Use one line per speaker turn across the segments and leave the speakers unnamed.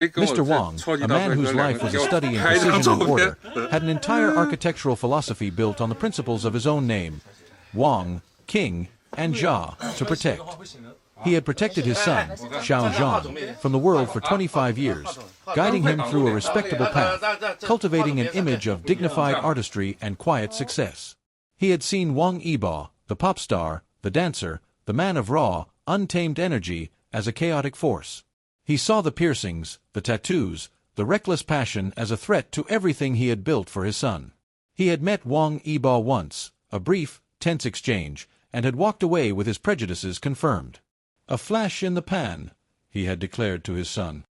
Mr. Wang, a man whose life was a study in precision and order, had an entire architectural philosophy built on the principles of his own name, Wang, King, and Zha, to protect. He had protected his son, xiaozhan, from the world for 25 years, guiding him through a respectable path, cultivating an image of dignified artistry and quiet success. He had seen Wang Yibo, the pop star, the dancer, the man of raw, untamed energy, as a chaotic force. He saw the piercings, the tattoos, the reckless passion as a threat to everything he had built for his son. He had met Wang Yibo once, a brief, tense exchange, and had walked away with his prejudices confirmed. "A flash in the pan," he had declared to his son.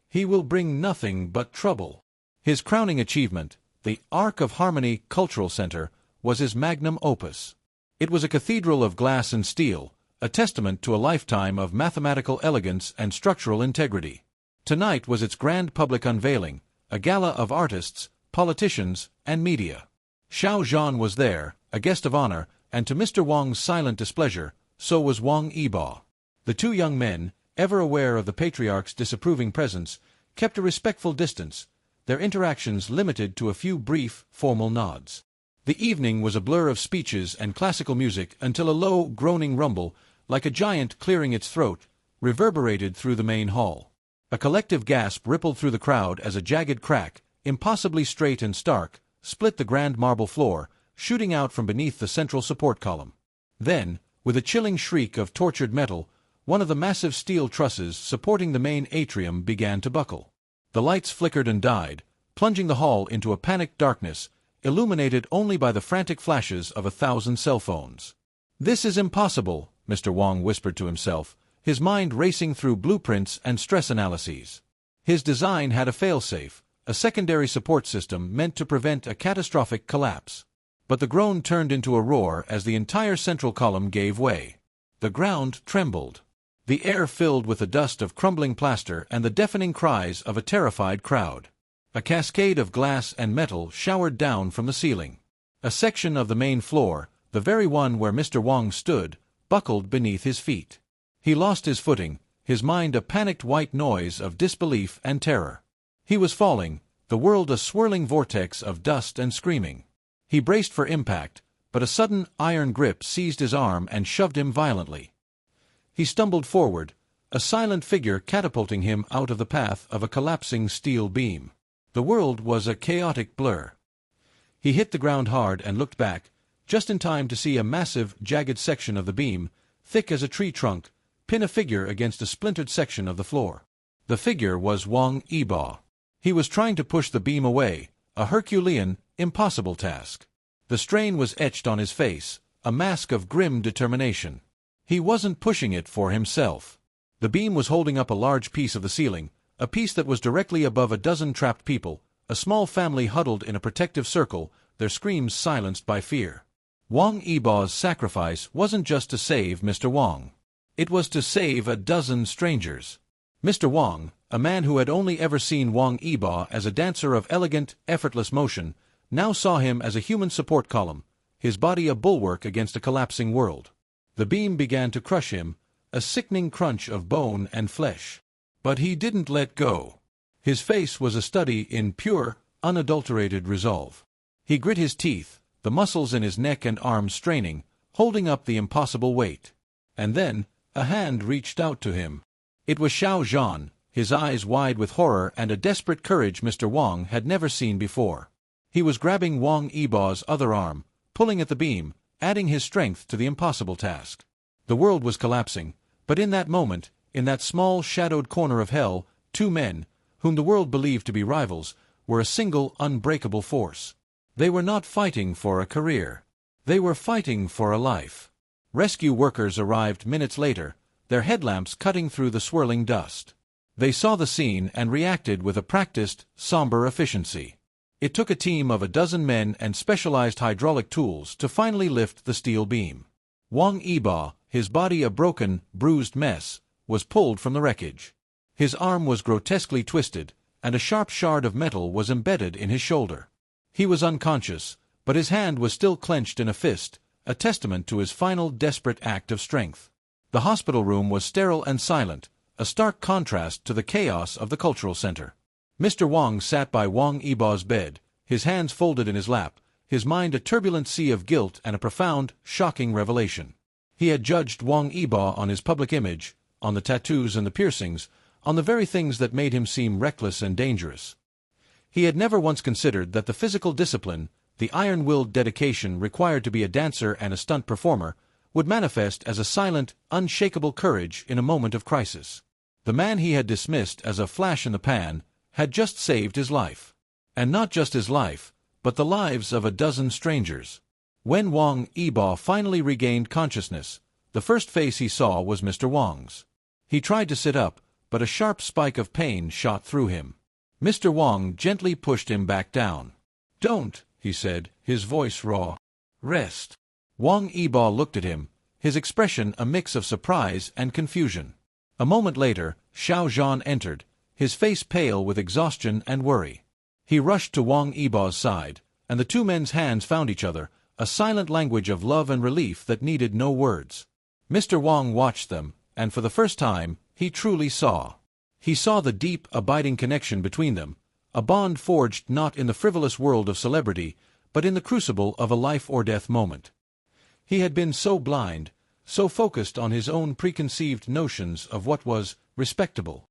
"He will bring nothing but trouble." His crowning achievement, the Arc of Harmony Cultural Center, was his magnum opus. It was a cathedral of glass and steel, a testament to a lifetime of mathematical elegance and structural integrity. Tonight was its grand public unveiling, a gala of artists, politicians, and media. Xiaozhan was there, a guest of honor, and to Mr. Wang's silent displeasure, so was Wang Yibo. The two young men, ever aware of the patriarch's disapproving presence, kept a respectful distance, their interactions limited to a few brief, formal nods. The evening was a blur of speeches and classical music until a low, groaning rumble, like a giant clearing its throat, reverberated through the main hall. A collective gasp rippled through the crowd as a jagged crack, impossibly straight and stark, split the grand marble floor, shooting out from beneath the central support column. Then, with a chilling shriek of tortured metal, one of the massive steel trusses supporting the main atrium began to buckle. The lights flickered and died, plunging the hall into a panicked darkness, illuminated only by the frantic flashes of 1,000 cell phones. "This is impossible," Mr. Wang whispered to himself, his mind racing through blueprints and stress analyses. His design had a failsafe, a secondary support system meant to prevent a catastrophic collapse. But the groan turned into a roar as the entire central column gave way. The ground trembled. The air filled with the dust of crumbling plaster and the deafening cries of a terrified crowd. A cascade of glass and metal showered down from the ceiling. A section of the main floor, the very one where Mr. Wang stood, buckled beneath his feet. He lost his footing, his mind a panicked white noise of disbelief and terror. He was falling, the world a swirling vortex of dust and screaming. He braced for impact, but a sudden iron grip seized his arm and shoved him violently. He stumbled forward, a silent figure catapulting him out of the path of a collapsing steel beam. The world was a chaotic blur. He hit the ground hard and looked back, just in time to see a massive, jagged section of the beam, thick as a tree trunk, pin a figure against a splintered section of the floor. The figure was Wang Yibo. He was trying to push the beam away, a Herculean, impossible task. The strain was etched on his face, a mask of grim determination. He wasn't pushing it for himself. The beam was holding up a large piece of the ceiling, a piece that was directly above a dozen trapped people, a small family huddled in a protective circle, their screams silenced by fear. Wang Yibo's sacrifice wasn't just to save Mr. Wang. It was to save a dozen strangers. Mr. Wang, a man who had only ever seen Wang Yibo as a dancer of elegant, effortless motion, now saw him as a human support column, his body a bulwark against a collapsing world. The beam began to crush him, a sickening crunch of bone and flesh. But he didn't let go. His face was a study in pure, unadulterated resolve. He grit his teeth, the muscles in his neck and arms straining, holding up the impossible weight. And then, a hand reached out to him. It was xiaozhan, his eyes wide with horror and a desperate courage Mr. Wang had never seen before. He was grabbing Wang Yibo's other arm, pulling at the beam, adding his strength to the impossible task. The world was collapsing, but in that moment, in that small shadowed corner of hell, two men, whom the world believed to be rivals, were a single unbreakable force. They were not fighting for a career. They were fighting for a life. Rescue workers arrived minutes later, their headlamps cutting through the swirling dust. They saw the scene and reacted with a practiced, somber efficiency. It took a team of a dozen men and specialized hydraulic tools to finally lift the steel beam. Wang Yibo, his body a broken, bruised mess, was pulled from the wreckage. His arm was grotesquely twisted, and a sharp shard of metal was embedded in his shoulder. He was unconscious, but his hand was still clenched in a fist, a testament to his final desperate act of strength. The hospital room was sterile and silent, a stark contrast to the chaos of the cultural center. Mr. Wang sat by Wang Yibo's bed, his hands folded in his lap, his mind a turbulent sea of guilt and a profound, shocking revelation. He had judged Wang Yibo on his public image, on the tattoos and the piercings, on the very things that made him seem reckless and dangerous. He had never once considered that the physical discipline, the iron-willed dedication required to be a dancer and a stunt performer, would manifest as a silent, unshakable courage in a moment of crisis. The man he had dismissed as a flash in the pan had just saved his life. And not just his life, but the lives of a dozen strangers. When Wang Yibo finally regained consciousness, the first face he saw was Mr. Wang's. He tried to sit up, but a sharp spike of pain shot through him. Mr. Wang gently pushed him back down. "Don't," he said, his voice raw. "Rest." Wang Yibo looked at him, his expression a mix of surprise and confusion. A moment later, Xiaozhan entered, his face pale with exhaustion and worry. He rushed to Wang Yibo's side, and the two men's hands found each other, a silent language of love and relief that needed no words. Mr. Wang watched them, and for the first time, he truly saw. He saw the deep, abiding connection between them, a bond forged not in the frivolous world of celebrity, but in the crucible of a life-or-death moment. He had been so blind, so focused on his own preconceived notions of what was respectable.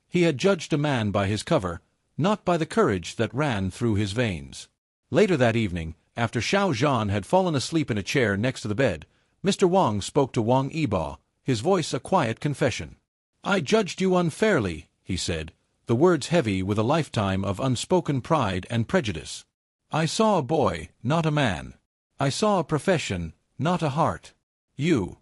He had judged a man by his cover, not by the courage that ran through his veins. Later that evening, after Xiaozhan had fallen asleep in a chair next to the bed, Mr. Wang spoke to Wang Yibo, his voice a quiet confession. "I judged you unfairly," he said, the words heavy with a lifetime of unspoken pride and prejudice. "I saw a boy, not a man. I saw a profession, not a heart. You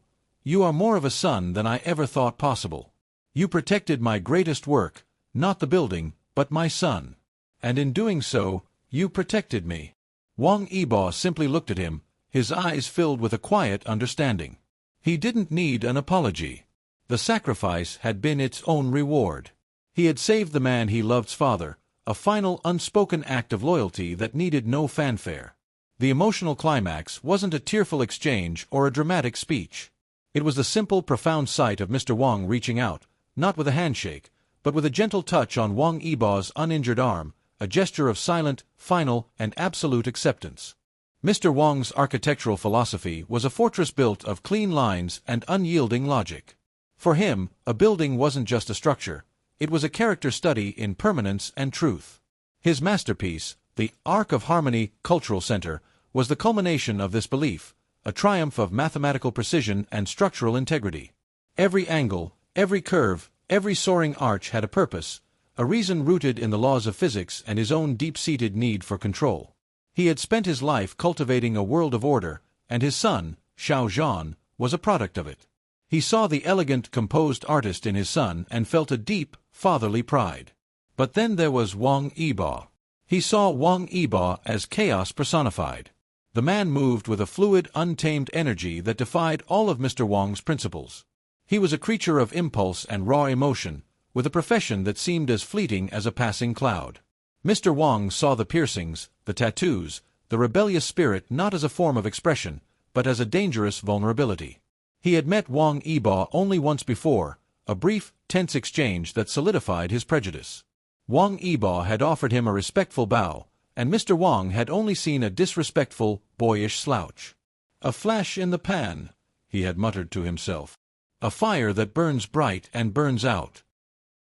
are more of a son than I ever thought possible. You protected my greatest work, not the building, but my son. And in doing so, you protected me." Wang Yibo simply looked at him, his eyes filled with a quiet understanding. He didn't need an apology. The sacrifice had been its own reward. He had saved the man he loved's father, a final unspoken act of loyalty that needed no fanfare. The emotional climax wasn't a tearful exchange or a dramatic speech. It was the simple, profound sight of Mr. Wang reaching out, not with a handshake, but with a gentle touch on Wang Yibo's uninjured arm, a gesture of silent, final, and absolute acceptance. Mr. Wang's architectural philosophy was a fortress built of clean lines and unyielding logic. For him, a building wasn't just a structure, it was a character study in permanence and truth. His masterpiece, the Arc of Harmony Cultural Center, was the culmination of this belief, a triumph of mathematical precision and structural integrity. Every angle, every curve, every soaring arch had a purpose, a reason rooted in the laws of physics and his own deep-seated need for control. He had spent his life cultivating a world of order, and his son, xiaozhan, was a product of it. He saw the elegant, composed artist in his son and felt a deep, fatherly pride. But then there was Wang Yibo. He saw Wang Yibo as chaos personified. The man moved with a fluid, untamed energy that defied all of Mr. Wang's principles. He was a creature of impulse and raw emotion, with a profession that seemed as fleeting as a passing cloud. Mr. Wang saw the piercings, the tattoos, the rebellious spirit not as a form of expression, but as a dangerous vulnerability. He had met Wang Yibo only once before, a brief, tense exchange that solidified his prejudice. Wang Yibo had offered him a respectful bow, and Mr. Wang had only seen a disrespectful, boyish slouch. "A flash in the pan," he had muttered to himself. "A fire that burns bright and burns out."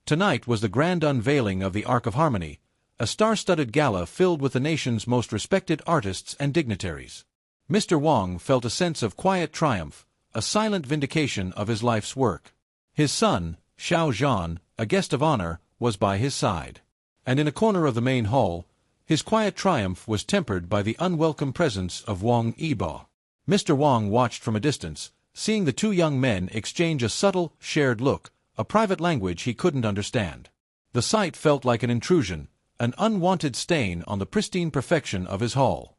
Tonight was the grand unveiling of the Arc of Harmony, a star-studded gala filled with the nation's most respected artists and dignitaries. Mr. Wang felt a sense of quiet triumph, a silent vindication of his life's work. His son, Xiaozhan, a guest of honor, was by his side. And in a corner of the main hall, his quiet triumph was tempered by the unwelcome presence of Wang Yibo. Mr. Wang watched from a distance, seeing the two young men exchange a subtle, shared look, a private language he couldn't understand. The sight felt like an intrusion, an unwanted stain on the pristine perfection of his hall.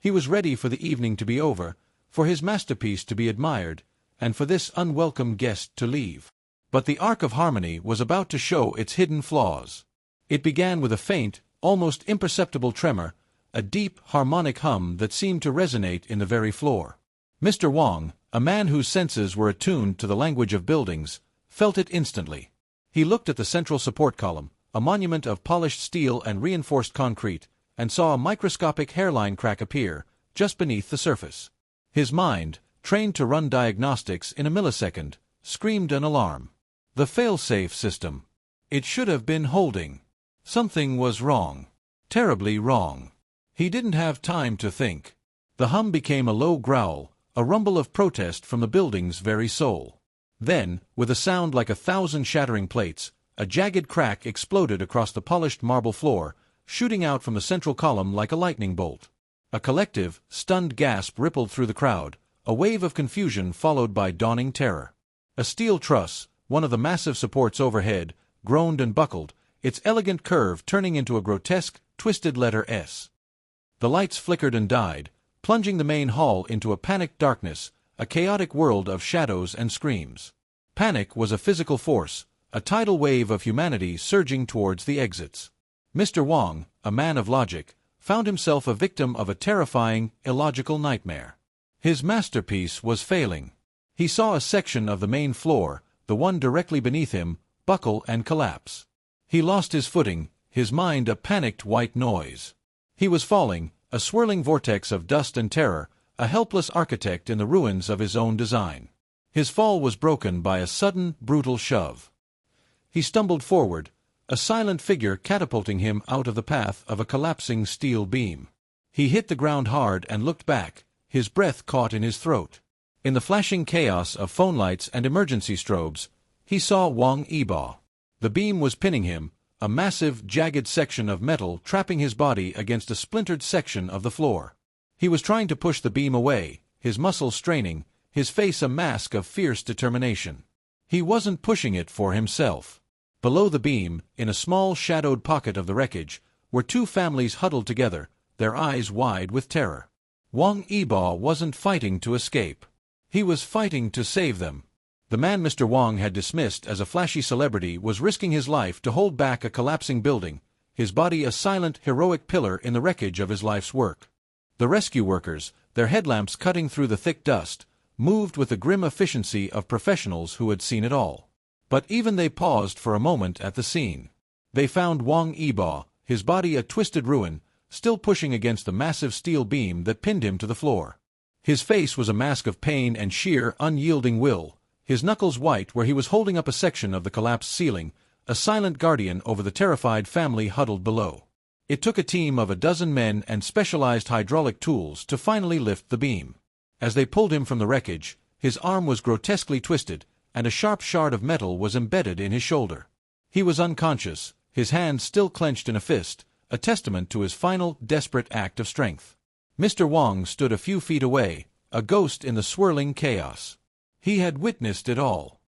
He was ready for the evening to be over, for his masterpiece to be admired, and for this unwelcome guest to leave. But the Arc of Harmony was about to show its hidden flaws. It began with a faint, almost imperceptible tremor, a deep, harmonic hum that seemed to resonate in the very floor. Mr. Wang, a man whose senses were attuned to the language of buildings, felt it instantly. He looked at the central support column, a monument of polished steel and reinforced concrete, and saw a microscopic hairline crack appear, just beneath the surface. His mind, trained to run diagnostics in a millisecond, screamed an alarm. The fail-safe system. It should have been holding. Something was wrong. Terribly wrong. He didn't have time to think. The hum became a low growl, a rumble of protest from the building's very soul. Then, with a sound like 1,000 shattering plates, a jagged crack exploded across the polished marble floor, shooting out from the central column like a lightning bolt. A collective, stunned gasp rippled through the crowd, a wave of confusion followed by dawning terror. A steel truss, one of the massive supports overhead, groaned and buckled, its elegant curve turning into a grotesque, twisted letter S. The lights flickered and died, plunging the main hall into a panicked darkness, a chaotic world of shadows and screams. Panic was a physical force, a tidal wave of humanity surging towards the exits. Mr. Wang, a man of logic, found himself a victim of a terrifying, illogical nightmare. His masterpiece was failing. He saw a section of the main floor, the one directly beneath him, buckle and collapse. He lost his footing, his mind a panicked white noise. He was falling, a swirling vortex of dust and terror, a helpless architect in the ruins of his own design. His fall was broken by a sudden, brutal shove. He stumbled forward, a silent figure catapulting him out of the path of a collapsing steel beam. He hit the ground hard and looked back, his breath caught in his throat. In the flashing chaos of phone lights and emergency strobes, he saw Wang Yibo. The beam was pinning him, a massive, jagged section of metal trapping his body against a splintered section of the floor. He was trying to push the beam away, his muscles straining, his face a mask of fierce determination. He wasn't pushing it for himself. Below the beam, in a small shadowed pocket of the wreckage, were two families huddled together, their eyes wide with terror. Wang Yibo wasn't fighting to escape. He was fighting to save them. The man Mr. Wang had dismissed as a flashy celebrity was risking his life to hold back a collapsing building, his body a silent, heroic pillar in the wreckage of his life's work. The rescue workers, their headlamps cutting through the thick dust, moved with the grim efficiency of professionals who had seen it all. But even they paused for a moment at the scene. They found Wang Yibo, his body a twisted ruin, still pushing against the massive steel beam that pinned him to the floor. His face was a mask of pain and sheer, unyielding will, his knuckles white where he was holding up a section of the collapsed ceiling, a silent guardian over the terrified family huddled below. It took a team of 12 men and specialized hydraulic tools to finally lift the beam. As they pulled him from the wreckage, his arm was grotesquely twisted, and a sharp shard of metal was embedded in his shoulder. He was unconscious, his hand still clenched in a fist, a testament to his final, desperate act of strength. Mr. Wang stood a few feet away, a ghost in the swirling chaos. He had witnessed it all.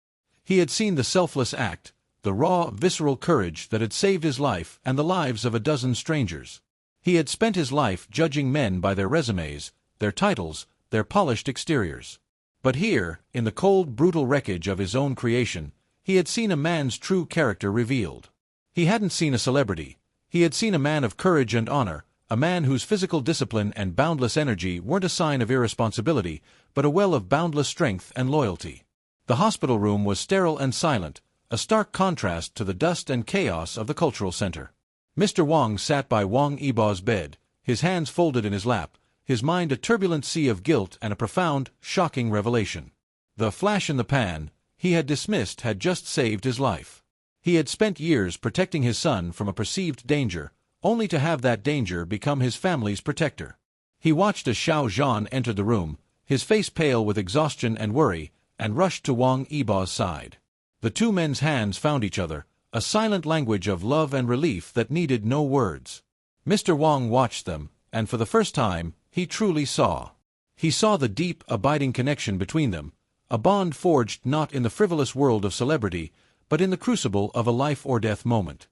He had seen the selfless act, the raw, visceral courage that had saved his life and the lives of 12 strangers. He had spent his life judging men by their resumes, their titles, their polished exteriors. But here, in the cold, brutal wreckage of his own creation, he had seen a man's true character revealed. He hadn't seen a celebrity. He had seen a man of courage and honor, a man whose physical discipline and boundless energy weren't a sign of irresponsibility, but a well of boundless strength and loyalty. The hospital room was sterile and silent, a stark contrast to the dust and chaos of the cultural center. Mr. Wang sat by Wang Yibo's bed, his hands folded in his lap, his mind a turbulent sea of guilt and a profound, shocking revelation. The flash in the pan he had dismissed had just saved his life. He had spent years protecting his son from a perceived danger, only to have that danger become his family's protector. He watched as Xiaozhan entered the room, his face pale with exhaustion and worry, and rushed to Wang Yibo's side. The two men's hands found each other, a silent language of love and relief that needed no words. Mr. Wang watched them, and for the first time, he truly saw. He saw the deep, abiding connection between them, a bond forged not in the frivolous world of celebrity, but in the crucible of a life-or-death moment.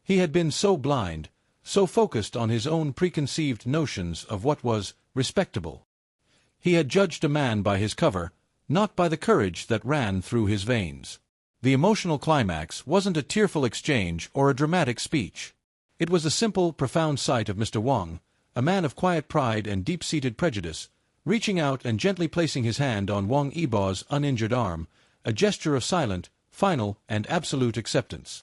He had been so blind, so focused on his own preconceived notions of what was respectable. He had judged a man by his cover, not by the courage that ran through his veins. The emotional climax wasn't a tearful exchange or a dramatic speech. It was a simple, profound sight of Mr. Wang, a man of quiet pride and deep-seated prejudice, reaching out and gently placing his hand on Wang Yibo's uninjured arm, a gesture of silent, final and absolute acceptance.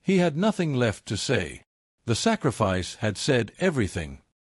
He had nothing left to say. The sacrifice had said everything.